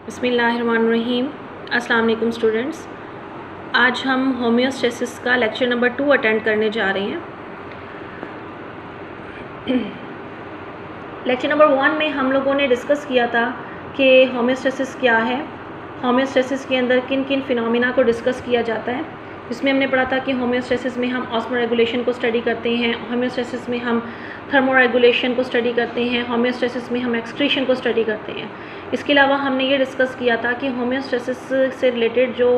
बिस्मिल्लाहिर्रहमानिर्रहीम। अस्सलाम वालेकुम स्टूडेंट्स। आज हम होम्योस्टेसिस का लेक्चर नंबर 2 अटेंड करने जा रहे हैं। लेक्चर नंबर 1 में हम लोगों ने डिस्कस किया था कि होम्योस्टेसिस क्या है, होम्योस्टेसिस के अंदर किन किन फिनोमिना को डिस्कस किया जाता है। जिसमें हमने पढ़ा था कि होम्योस्टेसिस में हम ऑस्मोरेगुलेशन को स्टडी करते हैं, होम्योस्टेसिस में हम थर्मोरेगुलेशन को स्टडी करते हैं, होम्योस्टेसिस में हम एक्सक्रीशन को स्टडी करते हैं। इसके अलावा हमने ये डिस्कस किया था कि होम्योस्टेसिस से रिलेटेड जो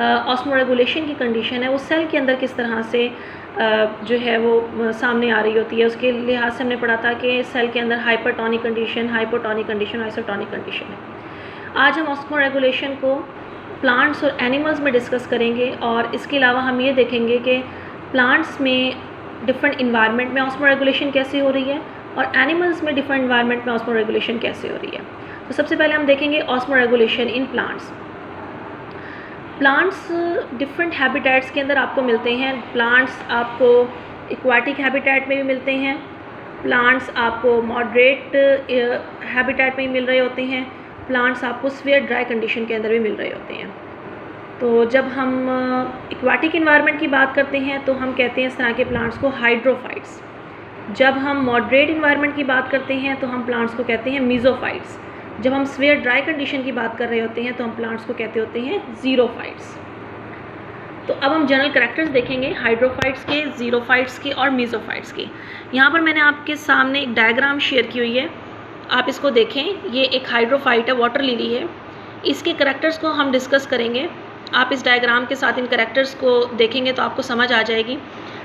ऑस्मोरेगुलेशन की कंडीशन है वो सेल के अंदर किस तरह से जो है वो सामने आ रही होती है। उसके लिहाज से हमने पढ़ा था कि सेल के अंदर hypertonic condition, hypotonic condition, isotonic condition है। आज हम ऑस्मोरेगुलेशन को प्लांट्स और एनिमल्स में डिस्कस करेंगे और इसके अलावा हम ये देखेंगे कि प्लांट्स में डिफरेंट इन्वायरमेंट में ऑस्मोरेगुलेशन कैसे हो रही है और एनिमल्स में डिफरेंट इन्वायरमेंट में ऑस्मोरेगुलेशन कैसे हो रही है। तो सबसे पहले हम देखेंगे osmoregulation in plants. Plants different habitats के अंदर आपको मिलते हैं। प्लांट्स आपको एक्वाटिक हैबिटेट में भी मिलते हैं, प्लांट्स आपको मॉडरेट हैबिटेट में भी मिल रहे होते हैं, प्लांट्स आपको स्फीयर ड्राई कंडीशन के अंदर भी मिल रहे होते हैं। तो जब हम एक्वाटिक इन्वायरमेंट की बात करते हैं तो हम कहते हैं इस तरह के प्लांट्स को हाइड्रोफाइट्स। जब हम मॉडरेट इन्वायरमेंट की बात करते हैं तो हम प्लांट्स को कहते हैं मीज़ोफाइट्स। जब हम स्फीयर ड्राई कंडीशन की बात कर रहे होते हैं तो हम प्लांट्स को कहते होते हैं ज़ीरोफाइट्स। तो अब हम जनरल करैक्टर्स देखेंगे हाइड्रोफाइट्स के, ज़ीरोफाइट्स के और मीज़ोफाइट्स के। यहाँ पर मैंने आपके सामने एक डायग्राम शेयर की हुई है, आप इसको देखें। ये एक हाइड्रोफाइट है, वाटर लिली है। इसके करैक्टर्स को हम डिस्कस करेंगे। आप इस डायग्राम के साथ इन करैक्टर्स को देखेंगे तो आपको समझ आ जाएगी।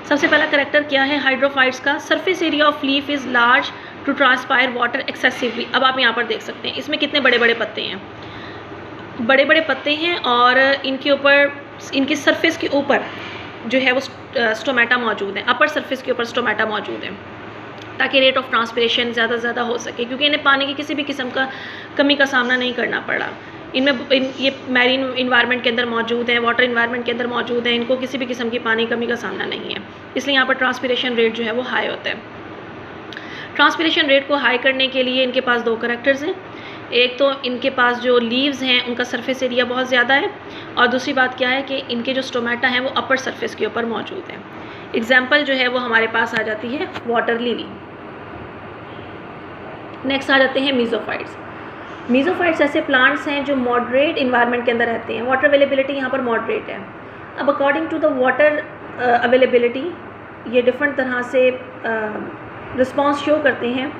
सबसे पहला करैक्टर क्या है हाइड्रोफाइट्स का, surface area of leaf is large to transpire water excessively. अब आप यहाँ पर देख सकते हैं इसमें कितने बड़े बड़े पत्ते हैं, बड़े बड़े पत्ते हैं और इनके ऊपर, इनकी सरफेस के ऊपर जो है वो स्टोमेटा मौजूद है। अपर सरफेस के ऊपर स्टोमेटा मौजूद है ताकि रेट ऑफ ट्रांसपिरेशन ज़्यादा से ज़्यादा हो सके, क्योंकि इन्हें पानी की किसी भी किस्म का कमी का सामना नहीं करना पड़ा। ये मैरीन इन्वायरमेंट के अंदर मौजूद है, वाटर इन्वायरमेंट के अंदर मौजूद है, इनको किसी भी किस्म की पानी कमी का सामना नहीं है, इसलिए यहाँ पर ट्रांसपिरेशन रेट जो है वो हाई होता है। ट्रांसपिरेशन रेट को हाई करने के लिए इनके पास दो करैक्टर्स हैं। एक तो इनके पास जो लीव्स हैं उनका सरफेस एरिया बहुत ज़्यादा है और दूसरी बात क्या है कि इनके जो स्टोमेटा हैं वो अपर सरफेस के ऊपर मौजूद हैं। एग्जाम्पल जो है वो हमारे पास आ जाती है वाटर लिली। नेक्स्ट आ जाते हैं मीज़ोफाइट्स। मीज़ोफाइट्स ऐसे प्लांट्स हैं जो मॉडरेट इन्वायरमेंट के अंदर रहते हैं। वाटर अवेलेबिलिटी यहाँ पर मॉडरेट है। अब according to the water availability ये डिफरेंट तरह से रिस्पॉन्स शो करते हैं।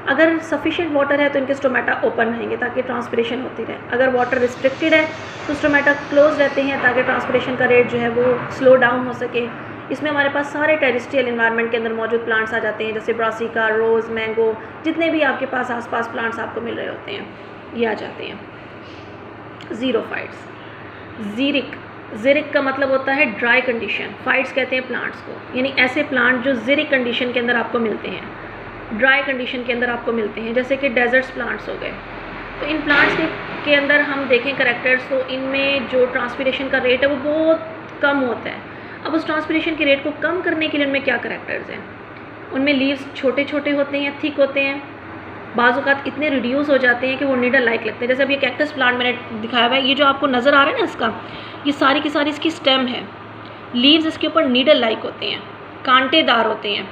अगर सफिशेंट वाटर है तो इनके स्टोमेटा ओपन रहेंगे ताकि ट्रांसपिरेशन होती रहे। अगर वाटर रिस्ट्रिक्टेड है तो स्टोमेटा क्लोज रहते हैं ताकि ट्रांसपिरेशन का रेट जो है वो स्लो डाउन हो सके। इसमें हमारे पास सारे टेरेस्ट्रियल इन्वायरमेंट के अंदर मौजूद प्लांट्स आ जाते हैं, जैसे ब्रासिका, रोज़, मैंगो, जितने भी आपके पास आसपास प्लांट्स आपको मिल रहे होते हैं ये आ जाते हैं। ज़ीरोफाइट्स, ज़ीरिक का मतलब होता है ड्राई कंडीशन, फाइट्स कहते हैं प्लांट्स को, यानी ऐसे प्लांट जो ज़ीरिक कंडीशन के अंदर आपको मिलते हैं, ड्राई कंडीशन के अंदर आपको मिलते हैं, जैसे कि डेजर्ट्स प्लांट्स हो गए। तो इन प्लांट्स के अंदर हम देखें करैक्टर्स तो इनमें जो ट्रांसपिरेशन का रेट है वो बहुत कम होता है। अब उस ट्रांसपिरेशन के रेट को कम करने के लिए उनमें क्या करैक्टर्स हैं, उनमें लीव्स छोटे छोटे होते हैं, थिक होते हैं, बाज़ औक़ात इतने रिड्यूस हो जाते हैं कि वो नीडल लाइक लगते हैं। जैसे अब ये कैक्टस प्लांट मैंने दिखाया हुआ है, ये जो आपको नज़र आ रहा है ना इसका, ये सारी की सारी इसकी स्टेम है। लीव्स इसके ऊपर नीडल लाइक होते हैं, कांटेदार होते हैं।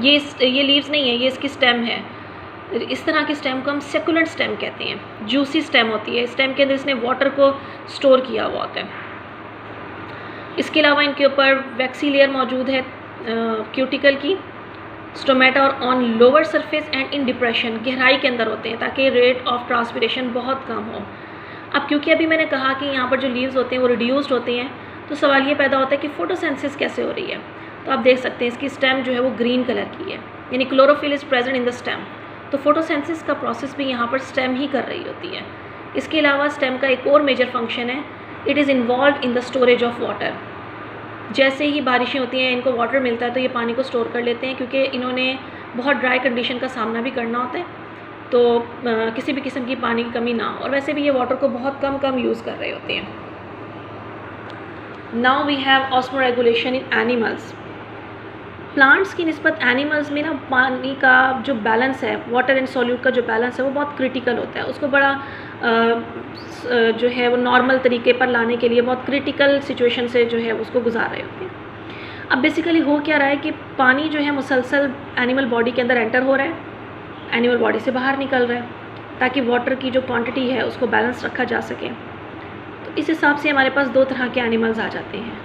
ये लीव्स नहीं है, ये इसकी स्टेम है। इस तरह की स्टेम को हम सेकुलेंट स्टेम कहते हैं। जूसी स्टेम होती है, स्टेम के अंदर इसने वाटर को स्टोर किया हुआ होता है। इसके अलावा इनके ऊपर वैक्सी लेयर मौजूद है क्यूटिकल की, स्टोमेटा और on lower surface and in depression, गहराई के अंदर होते हैं ताकि रेट ऑफ ट्रांसपिरेशन बहुत कम हो। अब क्योंकि अभी मैंने कहा कि यहाँ पर जो लीव्स होते हैं वो रिड्यूस्ड होते हैं, तो सवाल ये पैदा होता है कि फोटोसिंथेसिस कैसे हो रही है। तो आप देख सकते हैं इसकी स्टेम जो है वो ग्रीन कलर की है, यानी chlorophyll is present in the stem. तो फोटोसिंथेसिस का प्रोसेस भी यहाँ पर स्टेम ही कर रही होती है। इसके अलावा स्टेम का एक और मेजर फंक्शन है, it is involve in the storage of water. जैसे ही बारिशें होती हैं इनको वाटर मिलता है तो ये पानी को स्टोर कर लेते हैं, क्योंकि इन्होंने बहुत ड्राई कंडीशन का सामना भी करना होता है, तो किसी भी किस्म की पानी की कमी ना हो। और वैसे भी ये वाटर को बहुत कम यूज़ कर रहे होते हैं। Now we have osmoregulation in animals. Plants की निस्बत एनिमल्स में ना पानी का जो बैलेंस है, वाटर एंड सॉल्यूट का जो बैलेंस है वो बहुत क्रिटिकल होता है, उसको बड़ा जो है वो नॉर्मल तरीके पर लाने के लिए बहुत क्रिटिकल सिचुएशन से जो है उसको गुजार रहे होते हैं। अब बेसिकली हो क्या रहा है कि पानी जो है मुसलसल एनिमल बॉडी के अंदर एंटर हो रहा है, एनिमल बॉडी से बाहर निकल रहा है, ताकि वाटर की जो क्वांटिटी है उसको बैलेंस रखा जा सके। तो इस हिसाब से हमारे पास दो तरह के एनिमल्स आ जाते हैं,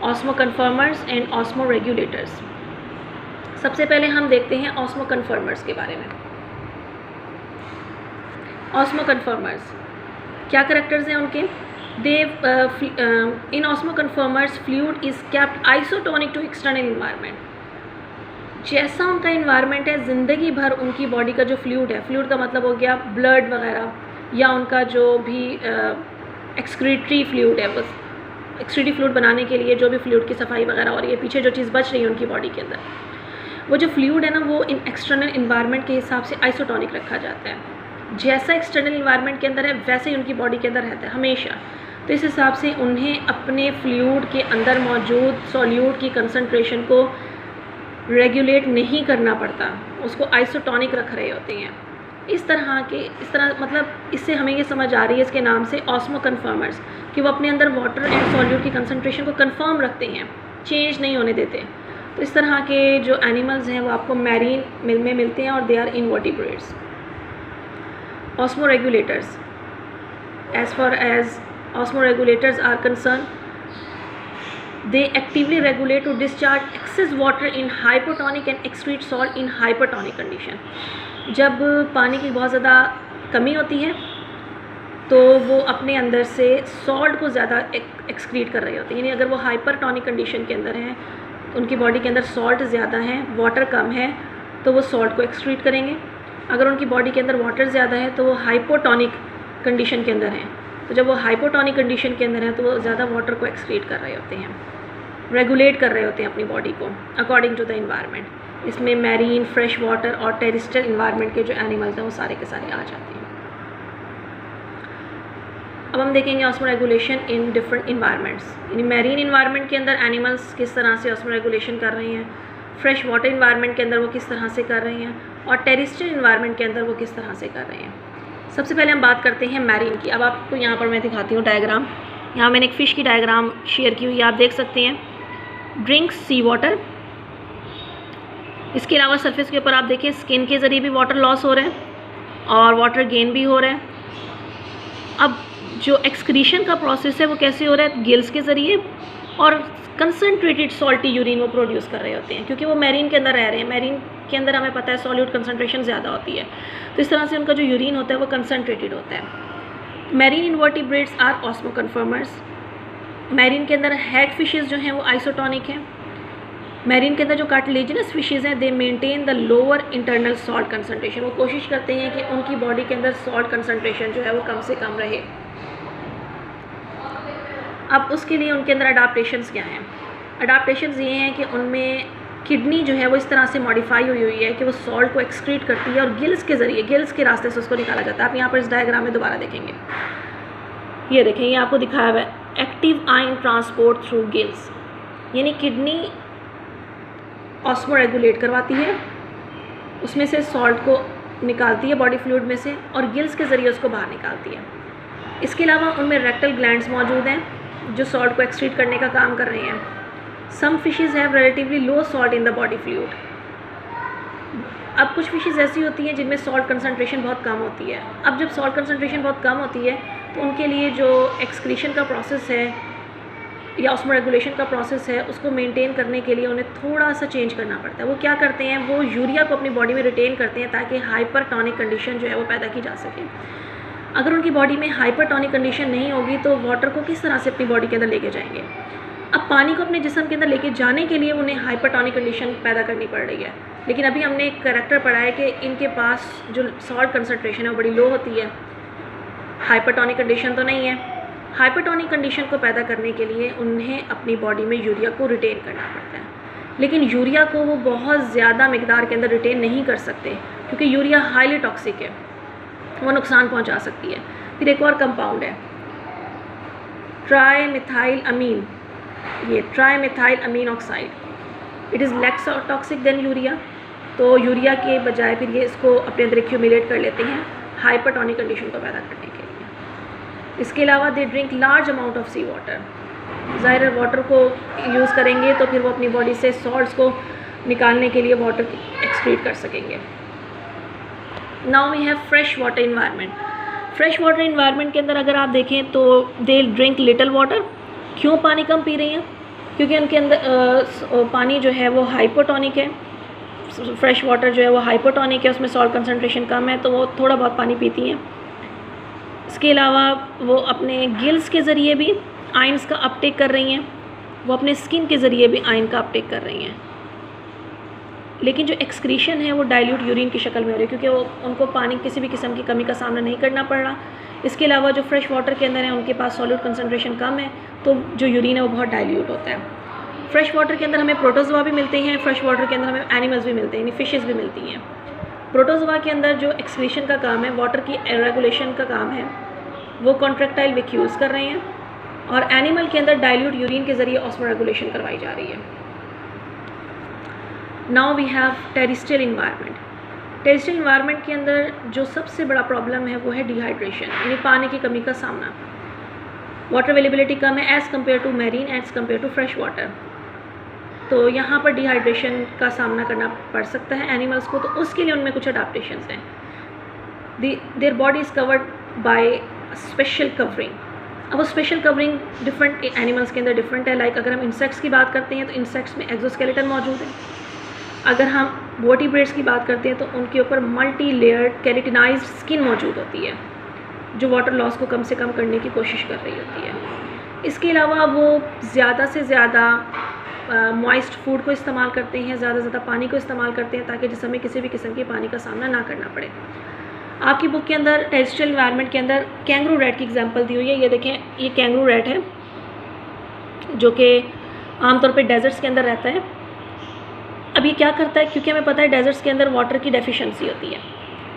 osmo conformers and osmo regulators. सबसे पहले हम देखते हैं ऑस्मो कन्फर्मर्स के बारे में। ऑस्मो कन्फर्मर्स क्या करेक्टर्स हैं उनके? They in osmoconformers fluid is kept isotonic to external environment. जैसा उनका इन्वायरमेंट है, ज़िंदगी भर उनकी बॉडी का जो फ्लूइड है, फ्लूइड का मतलब हो गया ब्लड वगैरह या उनका जो भी एक्सक्रीटरी फ्लूइड है, बस एक्सक्रीटरी फ्लूइड बनाने के लिए जो भी फ्लूइड की सफाई वगैरह और ये पीछे जो चीज़ बच रही है उनकी बॉडी के अंदर, वो जो फ्लूइड है ना, वो इन एक्सटर्नल इन्वायरमेंट के हिसाब से आइसोटोनिक रखा जाता है। जैसा एक्सटर्नल इन्वायरमेंट के अंदर है वैसे ही उनकी बॉडी के अंदर रहता है हमेशा। तो इस हिसाब से उन्हें अपने फ्लूइड के अंदर मौजूद सॉल्यूट की कंसंट्रेशन को रेगुलेट नहीं करना पड़ता, उसको आइसोटोनिक रख रहे होते हैं। इस तरह मतलब इससे हमें ये समझ आ रही है इसके नाम से ऑस्मो कन्फर्मर्स, कि वो अपने अंदर वाटर एंड सॉल्यूट की कंसंट्रेशन को कंफर्म रखते हैं, चेंज नहीं होने देते। तो इस तरह के जो एनिमल्स हैं वो आपको मैरीन में मिलते हैं और they are invertebrates. Osmoregulators, as far as osmoregulators are concern, they actively regulate to discharge excess water in hypotonic and excrete salt in hypertonic condition। जब पानी की बहुत ज़्यादा कमी होती है तो वो अपने अंदर से सॉल्ट को ज़्यादा एक्सक्रीट कर रहे होते हैं। यानी अगर वो हाइपरटोनिक कंडीशन के अंदर हैं, उनकी बॉडी के अंदर सॉल्ट ज़्यादा है, वाटर कम है, तो वो सॉल्ट को एक्सक्रीट करेंगे। अगर उनकी बॉडी के अंदर वाटर ज़्यादा है तो वो हाइपोटोनिक कंडीशन के अंदर हैं, तो जब वो हाइपोटोनिक कंडीशन के अंदर हैं तो वो ज़्यादा वाटर को एक्सक्रीट कर रहे होते हैं, रेगुलेट कर रहे होते हैं अपनी बॉडी को अकॉर्डिंग टू द इन्वायरमेंट। इसमें मैरीन, फ्रेश वाटर और टेरेस्ट्रियल इन्वायरमेंट के जो एनिमल्स हैं वो सारे के सारे आ जाते हैं। अब हम देखेंगे osmo regulation in different environments. यानी मैरीन इन्वायरमेंट के अंदर एनिमल्स किस तरह से ऑस्मो रेगुलेशन कर रहे हैं, फ्रेश वाटर इन्वायरमेंट के अंदर वो किस तरह से कर रहे हैं, और टेरेस्ट्रियल इन्वायरमेंट के अंदर वो किस तरह से कर रहे हैं। सबसे पहले हम बात करते हैं मैरीन की। अब आपको यहाँ पर मैं दिखाती हूँ डायग्राम। यहाँ मैंने एक फ़िश की डायग्राम शेयर की हुई है, आप देख सकते हैं। ड्रिंक्स सी वाटर, इसके अलावा सरफेस के ऊपर आप देखें स्किन के ज़रिए भी वाटर लॉस हो रहा है और वाटर गेन भी हो रहा है। अब जो एक्सक्रीशन का प्रोसेस है वो कैसे हो रहा है? गिल्स के ज़रिए, और कंसनट्रेटेड सॉल्टी यूरिन वो प्रोड्यूस कर रहे होते हैं, क्योंकि वो मैरीन के अंदर रह रहे हैं। मैरीन के अंदर हमें पता है सॉल्यूट कंसनट्रेशन ज़्यादा होती है, तो इस तरह से उनका जो यूरिन होता है वो कंसनट्रेटेड होता है। Marine invertebrates are osmoconformers. Marine के अंदर हैग फिशेज़ जो हैं वो आइसोटोनिक हैं। मैरीन के अंदर जो कार्टिलेजिनस फिशेज़ हैं दे maintain the lower internal salt concentration. वो कोशिश करते हैं कि उनकी बॉडी के अंदर सॉल्ट कंसनट्रेशन जो है वो कम से कम रहे। अब उसके लिए उनके अंदर अडाप्टेशंस क्या हैं? अडाप्टेशंस ये हैं कि उनमें किडनी जो है वो इस तरह से मॉडिफाई हुई है कि वो सॉल्ट को एक्सक्रीट करती है और गिल्स के ज़रिए, गिल्स के रास्ते से उसको निकाला जाता है। आप यहाँ पर इस डायग्राम में दोबारा देखेंगे, ये देखें, ये आपको दिखाया हुआ है active ion transport through gills. यानी किडनी ऑस्मो रेगुलेट करवाती है, उसमें से सॉल्ट को निकालती है बॉडी फ्लूइड में से और गिल्स के ज़रिए उसको बाहर निकालती है। इसके अलावा उनमें रेक्टल ग्लैंड्स मौजूद हैं जो सॉल्ट को एक्सक्रीट करने का काम कर रहे हैं। Some fishes have relatively low salt in the body fluid. अब कुछ फिशेज़ ऐसी होती हैं जिनमें सॉल्ट कंसनट्रेशन बहुत कम होती है। अब जब सॉल्ट कंसनट्रेशन बहुत कम होती है तो उनके लिए जो एक्सक्रीशन का प्रोसेस है या ऑस्मो रेगुलेशन का प्रोसेस है उसको मेंटेन करने के लिए उन्हें थोड़ा सा चेंज करना पड़ता है। वो क्या करते हैं, वो यूरिया को अपनी बॉडी में रिटेन करते हैं ताकि हाइपरटोनिक कंडीशन जो है वो पैदा की जा सके। अगर उनकी बॉडी में हाइपरटोनिक कंडीशन नहीं होगी तो वाटर को किस तरह से अपनी बॉडी के अंदर लेके जाएंगे। अब पानी को अपने जिस्म के अंदर लेके जाने के लिए उन्हें हाइपरटोनिक कंडीशन पैदा करनी पड़ रही है। लेकिन अभी हमने एक करैक्टर पढ़ा है कि इनके पास जो सॉल्ट कंसनट्रेशन है वो बड़ी लो होती है, हाइपरटोनिक कंडीशन तो नहीं है। हाइपरटोनिक कंडीशन को पैदा करने के लिए उन्हें अपनी बॉडी में यूरिया को रिटेन करना पड़ता है, लेकिन यूरिया को वो बहुत ज़्यादा मिकदार के अंदर रिटेन नहीं कर सकते क्योंकि यूरिया हाईली टॉक्सिक है, वो नुकसान पहुंचा सकती है। फिर एक और कंपाउंड है ट्राइमिथाइल अमीन, ये trimethyl amine oxide, it is less toxic than urea. तो यूरिया के बजाय फिर ये इसको अपने अंदर एक्यूमुलेट कर लेते हैं हाइपरटोनिक कंडीशन को पैदा करने के लिए। इसके अलावा they drink large amount of sea water, ज़ाहिर वाटर को यूज़ करेंगे तो फिर वो अपनी बॉडी से सॉल्ट्स को निकालने के लिए वाटर एक्सक्रीट कर सकेंगे। Now we have fresh water environment. Fresh water environment के अंदर अगर आप देखें तो दे ड्रिंक लिटल वाटर। क्यों पानी कम पी रही हैं? क्योंकि उनके अंदर पानी जो है वो हाइपोटोनिक है। फ्रेश वाटर जो है वो हाइपोटोनिक है, उसमें सॉल्ट कंसनट्रेशन कम है, तो वो थोड़ा बहुत पानी पीती हैं। इसके अलावा वो अपने गिल्स के ज़रिए भी आयंस का अपटेक कर रही हैं, वो अपने स्किन के ज़रिए भी आयन का अपटेक कर रही हैं। लेकिन जो एक्सक्रीशन है वो डाइल्यूट यूरिन की शक्ल में हो रही है, क्योंकि वो उनको पानी किसी भी किस्म की कमी का सामना नहीं करना पड़ रहा। इसके अलावा जो फ्रेश वाटर के अंदर है उनके पास सॉल्यूट कंसनट्रेशन कम है, तो जो यूरिन है वो बहुत डाइल्यूट होता है। फ्रेश वाटर के अंदर हमें प्रोटोजोआ भी मिलते हैं, फ्रेश वाटर के अंदर हमें एनिमल्स भी मिलते हैं, यानी फिशेस भी मिलती हैं। प्रोटोजोआ के अंदर जो एक्सक्रीशन का काम है, वाटर की रेगुलेशन का काम है, वो कॉन्ट्रैक्टाइल वैक्यूल्स कर रहे हैं, और एनिमल के अंदर डाइल्यूट यूरिन के ज़रिए ऑस्मो रेगुलेशन करवाई जा रही है। Now we have terrestrial environment. Terrestrial environment के अंदर जो सबसे बड़ा प्रॉब्लम है वो है डिहाइड्रेशन, यानी पानी की कमी का सामना। वाटर अवेलेबिलिटी कम है as compare to marine, as compare to fresh water. तो यहाँ पर डिहाइड्रेशन का सामना करना पड़ सकता है एनिमल्स को, तो उसके लिए उनमें कुछ अडाप्टेशंस हैं। Their body is covered by special covering. अब वो स्पेशल कवरिंग डिफरेंट एनिमल्स के अंदर डिफरेंट है। लाइक अगर हम इंसेक्ट्स की बात करते हैं तो इंसेक्ट्स में एक्सोस्केलेटन मौजूद है। अगर हम वर्टिब्रेट्स की बात करते हैं तो उनके ऊपर मल्टी लेयर्ड केराटिनाइज्ड स्किन मौजूद होती है, जो वाटर लॉस को कम से कम करने की कोशिश कर रही होती है। इसके अलावा वो ज़्यादा से ज़्यादा मॉइस्ट फूड को इस्तेमाल करते हैं, ज़्यादा से ज़्यादा पानी को इस्तेमाल करते हैं, ताकि जिसमें किसी भी किस्म के पानी का सामना ना करना पड़े। आपकी बुक के अंदर टेरेस्ट्रियल एनवायरनमेंट के अंदर कैंगरू रैट की एग्जांपल दी हुई है। ये देखें, ये कैंगरू रैट है जो कि आमतौर पे डेजर्ट्स के अंदर रहता है। अब ये क्या करता है, क्योंकि हमें पता है डेजर्ट्स के अंदर वाटर की डेफिशिएंसी होती है,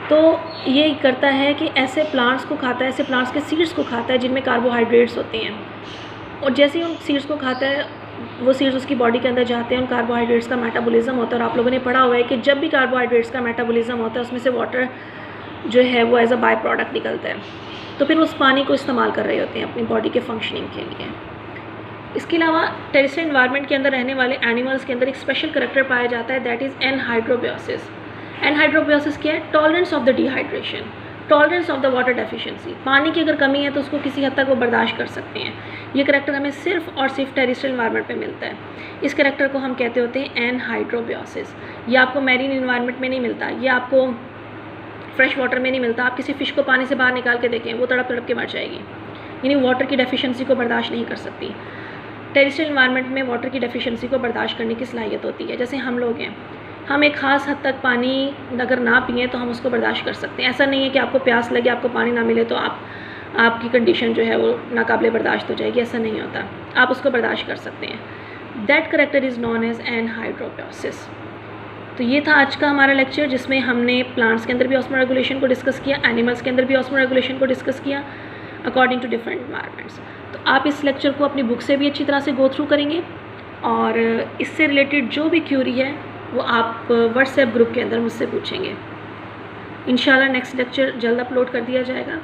तो ये करता है कि ऐसे प्लांट्स को खाता है, ऐसे प्लांट्स के सीड्स को खाता है जिनमें कार्बोहाइड्रेट्स होते हैं, और जैसे ही उन सीड्स को खाता है वो सीड्स उसकी बॉडी के अंदर जाते हैं, उन कार्बोहाइड्रेट्स का मेटाबॉलिज्म होता है। और आप लोगों ने पढ़ा हुआ है कि जब भी कार्बोहाइड्रेट्स का मेटाबॉलिज्म होता है उसमें से वाटर जो है वो एज अ बाय प्रोडक्ट निकलता है, तो फिर उस पानी को इस्तेमाल कर रहे होते हैं अपनी बॉडी के फंक्शनिंग के लिए। इसके अलावा टेरेस्ट्रियल एनवायरनमेंट के अंदर रहने वाले एनिमल्स के अंदर एक स्पेशल करैक्टर पाया जाता है, दैट इज़ एनहाइड्रोबियोसिस। एनहाइड्रोबियोसिस क्या है? Tolerance of the dehydration, tolerance of the water deficiency. पानी की अगर कमी है तो उसको किसी हद तक वो बर्दाश्त कर सकते हैं। ये करैक्टर हमें सिर्फ और सिर्फ टेरेस्ट्रियल एनवायरनमेंट पे मिलता है। इस करैक्टर को हम कहते होते हैं एनहाइड्रोबियोसिस। ये आपको मैरीन एनवायरनमेंट में नहीं मिलता, ये आपको फ्रेश वाटर में नहीं मिलता। आप किसी फ़िश को पानी से बाहर निकाल के देखें, वो तड़प तड़प के मर जाएगी, यानी वाटर की डेफिशिएंसी को बर्दाश्त नहीं कर सकती। टेरेस्ट्रियल एनवायरनमेंट में वाटर की डेफिशिएंसी को बर्दाश्त करने की सलाहियत होती है। जैसे हम लोग हैं, हम एक ख़ास हद तक पानी अगर ना पिए तो हम उसको बर्दाश्त कर सकते हैं। ऐसा नहीं है कि आपको प्यास लगे, आपको पानी ना मिले तो आपकी कंडीशन जो है वो नाकाबिले बर्दाश्त हो जाएगी, ऐसा नहीं होता, आप उसको बर्दाश्त कर सकते हैं। That character is known as anhydrobiosis. तो ये था आज का हमारा लेक्चर, जिसमें हमने प्लांट्स के अंदर भी ऑस्मो रेगुलेशन को डिस्कस किया, एनिमल्स के अंदर भी ऑस्मो रेगुलेशन को डिस्कस किया अकॉर्डिंग टू डिफरेंट एनवायरनमेंट्स। तो आप इस लेक्चर को अपनी बुक से भी अच्छी तरह से गो थ्रू करेंगे, और इससे रिलेटेड जो भी क्यूरी है वो आप व्हाट्सएप ग्रुप के अंदर मुझसे पूछेंगे। इंशाल्लाह नेक्स्ट लेक्चर जल्द अपलोड कर दिया जाएगा।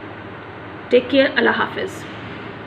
टेक केयर, अल्लाह हाफिज़।